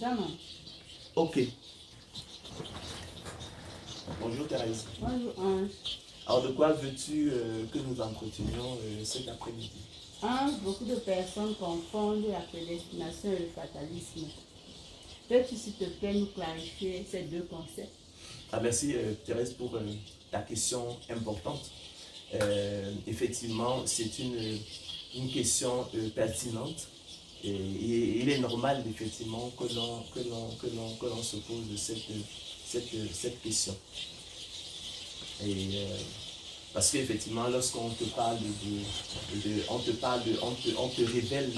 Jamais. Ok. Bonjour Thérèse. Bonjour Ange. Alors de quoi veux-tu que nous entretenions cet après-midi? Ange, beaucoup de personnes confondent la prédestination et le fatalisme. Peux-tu s'il te plaît nous clarifier ces deux concepts? Ah, merci Thérèse pour ta question importante. Effectivement, c'est une question pertinente et il est normal effectivement que l'on se pose cette question. Et parce qu'effectivement, lorsqu'on te parle on te révèle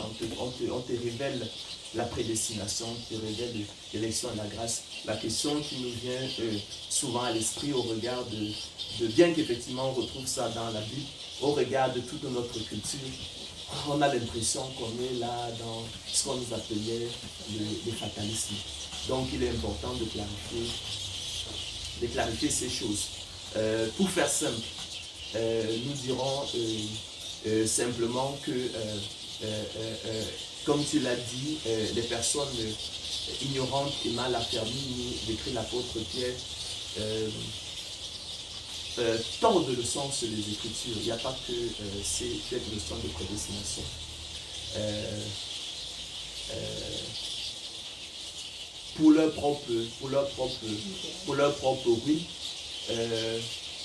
la prédestination, on te révèle l'élection et la grâce. La question qui nous vient souvent à l'esprit au regard bien qu'effectivement on retrouve ça dans la Bible, au regard de toute notre culture, on a l'impression qu'on est là dans ce qu'on nous appelait le fatalisme. Donc il est important de clarifier ces choses. Pour faire simple, nous dirons simplement que, comme tu l'as dit, les personnes ignorantes et mal affermies, décrit l'apôtre Pierre, tordent le sens des Écritures. Il n'y a pas que cette notion de prédestination. Pour leur propre oui,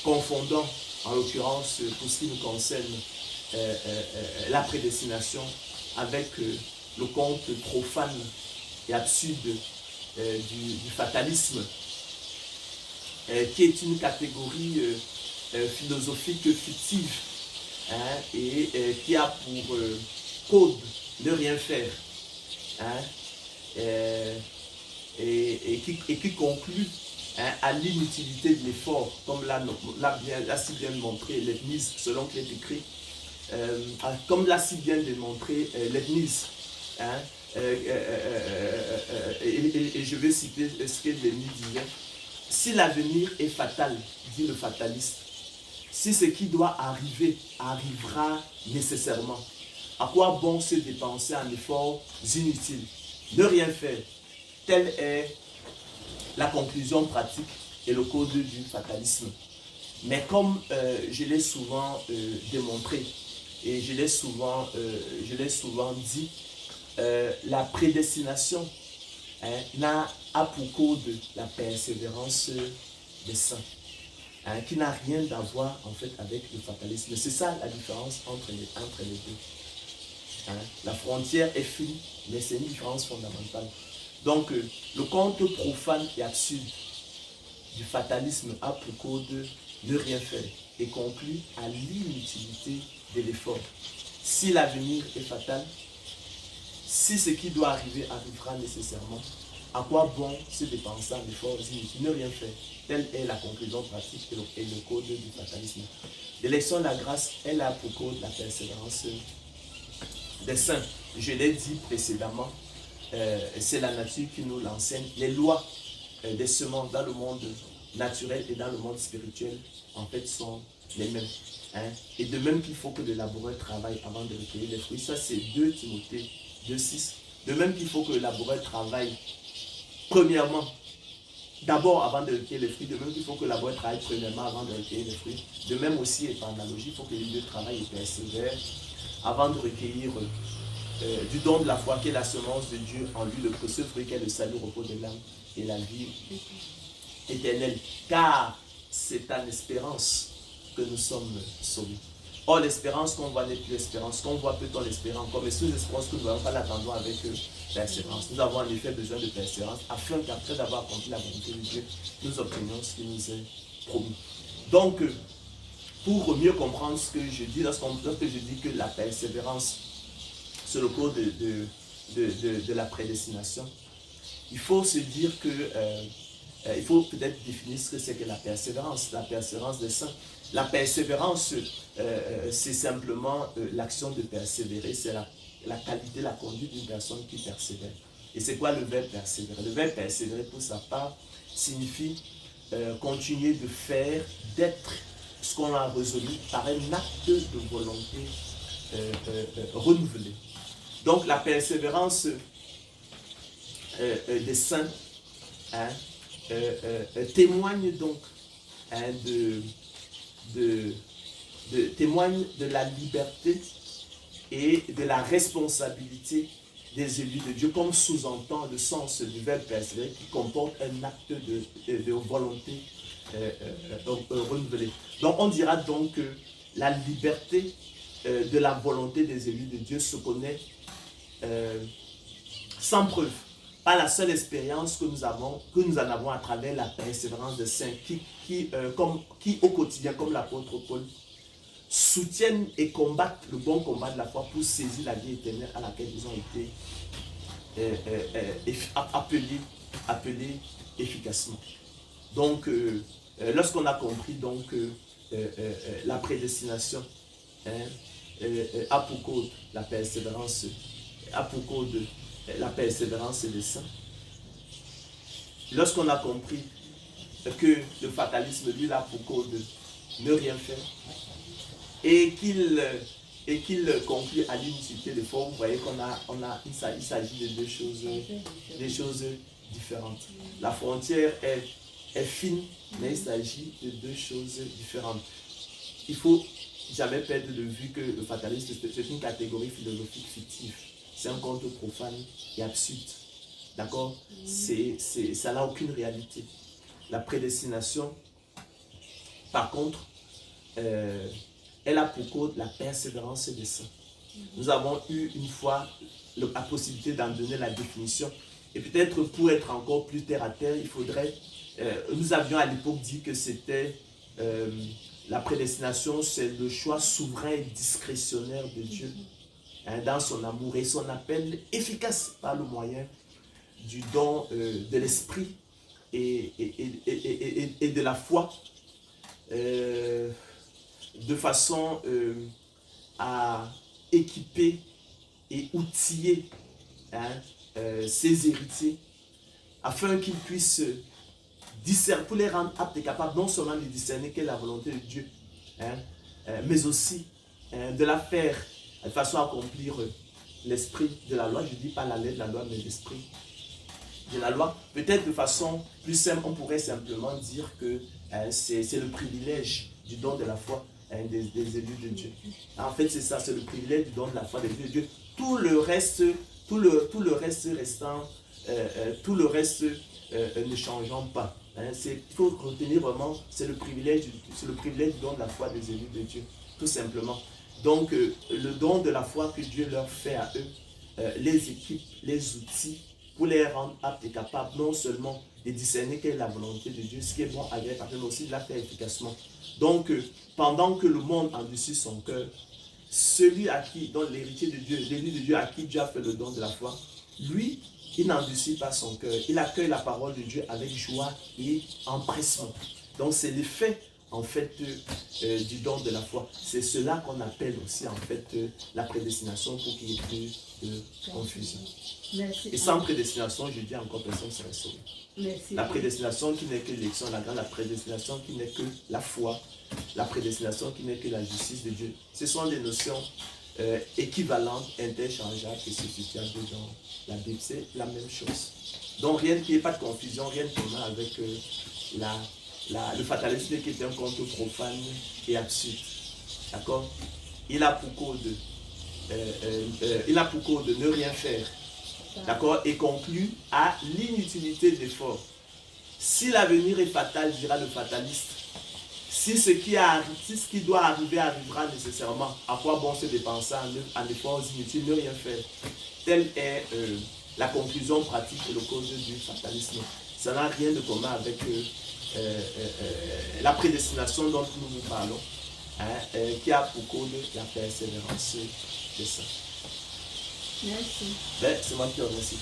confondant en l'occurrence pour ce qui nous concerne la prédestination avec le conte profane et absurde du fatalisme, qui est une catégorie philosophique fictive, hein, et qui a pour code ne rien faire, hein, et qui conclut, hein, à l'inutilité de l'effort, comme l'a si bien montré Leibniz, selon qu'il est écrit, comme l'a si bien démontré Leibniz, hein, et je vais citer ce que Leibniz disait: si l'avenir est fatal, dit le fataliste, si ce qui doit arriver arrivera nécessairement, à quoi bon se dépenser en efforts inutiles? Ne rien faire. Telle est la conclusion pratique et le code du fatalisme. Mais comme je l'ai souvent démontré et je l'ai souvent dit, la prédestination, hein, a pour code la persévérance des saints, hein, qui n'a rien à voir en fait avec le fatalisme. C'est ça la différence entre les deux. Hein. La frontière est fine, mais c'est une différence fondamentale. Donc, le conte profane et absurde du fatalisme a pour code de rien faire et conclut à l'inutilité de l'effort. Si l'avenir est fatal, si ce qui doit arriver arrivera nécessairement, à quoi bon se dépenser en efforts inutiles? Ne rien faire. Telle est la conclusion pratique et le code du fatalisme. L'élection de la grâce, elle a pour code la persévérance des saints. Je l'ai dit précédemment, c'est la nature qui nous l'enseigne. Les lois des semences dans le monde naturel et dans le monde spirituel, en fait, sont les mêmes. Hein? Et de même qu'il faut que le laboureur travaille avant de recueillir les fruits, ça c'est 2 Timothée 2,6. De même qu'il faut que le laboureur travaille premièrement, d'abord avant de recueillir les fruits, de même qu'il faut que le laboureur travaille premièrement avant de recueillir les fruits. De même aussi, et par analogie, il faut que les deux travaillent et persévèrent avant de recueillir du don de la foi qui est la semence de Dieu en lui, le précieux fruit qui est le salut, le repos de l'âme et la vie éternelle. Car c'est en espérance que nous sommes sauvés. Or, l'espérance qu'on voit n'est plus l'espérance. Qu'on voit peut-on l'espérer encore, mais sous l'espérance que nous n'avons pas l'attendons avec persévérance. Nous avons en effet besoin de persévérance afin qu'après d'avoir accompli la volonté de Dieu, nous obtenions ce qui nous est promis. Donc, pour mieux comprendre ce que je dis, lorsque je dis que la persévérance, c'est le code de la prédestination, il faut se dire que il faut peut-être définir ce que c'est que la persévérance des saints. La persévérance, c'est simplement l'action de persévérer, c'est la qualité, la conduite d'une personne qui persévère. Et c'est quoi le verbe persévérer? Le verbe persévérer, pour sa part, signifie continuer de faire, d'être ce qu'on a résolu par un acte de volonté renouvelé. Donc la persévérance des saints hein, témoigne donc hein, témoigne de la liberté et de la responsabilité des élus de Dieu, comme sous-entend le sens du verbe persévérer qui comporte un acte de volonté renouvelée. Donc on dira donc que la liberté de la volonté des élus de Dieu se connaît sans preuve, par la seule expérience que nous en avons à travers la persévérance des saints qui au quotidien, comme l'apôtre Paul, soutiennent et combattent le bon combat de la foi pour saisir la vie éternelle à laquelle ils ont été appelés efficacement. Donc, lorsqu'on a compris donc la prédestination a pour cause la persévérance, des saints, lorsqu'on a compris que le fatalisme, lui, a pour cause de ne rien faire, et qu'il conclut à l'unicité de foi, vous voyez il s'agit de deux choses différentes. La frontière est fine, mais il s'agit de deux choses différentes. Il ne faut jamais perdre de vue que le fatalisme, c'est une catégorie philosophique fictive. C'est un conte profane et absurde. D'accord? Ça n'a aucune réalité. La prédestination, par contre, elle a pour cause la persévérance des saints. Nous avons eu une fois la possibilité d'en donner la définition. Et peut-être pour être encore plus terre à terre, il faudrait... nous avions à l'époque dit que c'était... la prédestination, c'est le choix souverain et discrétionnaire de Dieu dans son amour et son appel efficace par le moyen du don de l'esprit et de la foi, de façon à équiper et outiller ses héritiers afin qu'ils puissent discerner, pour les rendre aptes et capables non seulement de discerner quelle est la volonté de Dieu, mais aussi de la faire de façon à accomplir l'esprit de la loi. Je ne dis pas la lettre de la loi, mais l'esprit de la loi. Peut-être de façon plus simple, on pourrait simplement dire que c'est le privilège du don de la foi des élus de Dieu. En fait, c'est ça, c'est le privilège du don de la foi des élus de Dieu. Tout le reste restant, ne changeant pas. Il faut retenir vraiment, c'est le privilège du don de la foi des élus de Dieu, tout simplement. Donc, le don de la foi que Dieu leur fait à eux, les équipes, les outils, pour les rendre aptes et capables, non seulement de discerner quelle est la volonté de Dieu, ce qui est bon, agréable, mais aussi de la faire efficacement. Donc, pendant que le monde endurcit son cœur, celui à qui, donc l'héritier de Dieu, l'élu de Dieu à qui Dieu a fait le don de la foi, lui, il n'endurcit pas son cœur. Il accueille la parole de Dieu avec joie et empressement. Donc, c'est l'effet, en fait, du don de la foi. C'est cela qu'on appelle aussi, en fait, la prédestination pour qu'il n'y ait plus de confusion. Merci. Et sans prédestination, je dis encore, personne ne serait sauvé. Merci. La prédestination qui n'est que l'élection, la prédestination qui n'est que la foi, la prédestination qui n'est que la justice de Dieu. Ce sont des notions équivalentes, interchangeables et substituables dans la Bible. C'est la même chose. Donc rien qu'il n'y ait pas de confusion, rien de commun avec le fatalisme qui est un conte profane et absurde. D'accord? Il a pour cause de ne rien faire. D'accord? Et conclut à l'inutilité de l'effort. Si l'avenir est fatal, dira le fataliste, si ce qui doit arriver arrivera nécessairement, à quoi bon se dépenser en efforts inutiles, ne rien faire? Telle est la conclusion pratique et le cause du fatalisme. Ça n'a rien de commun avec la prédestination dont nous vous parlons, qui a pour cause la persévérance de ça. Merci. C'est moi qui remercie.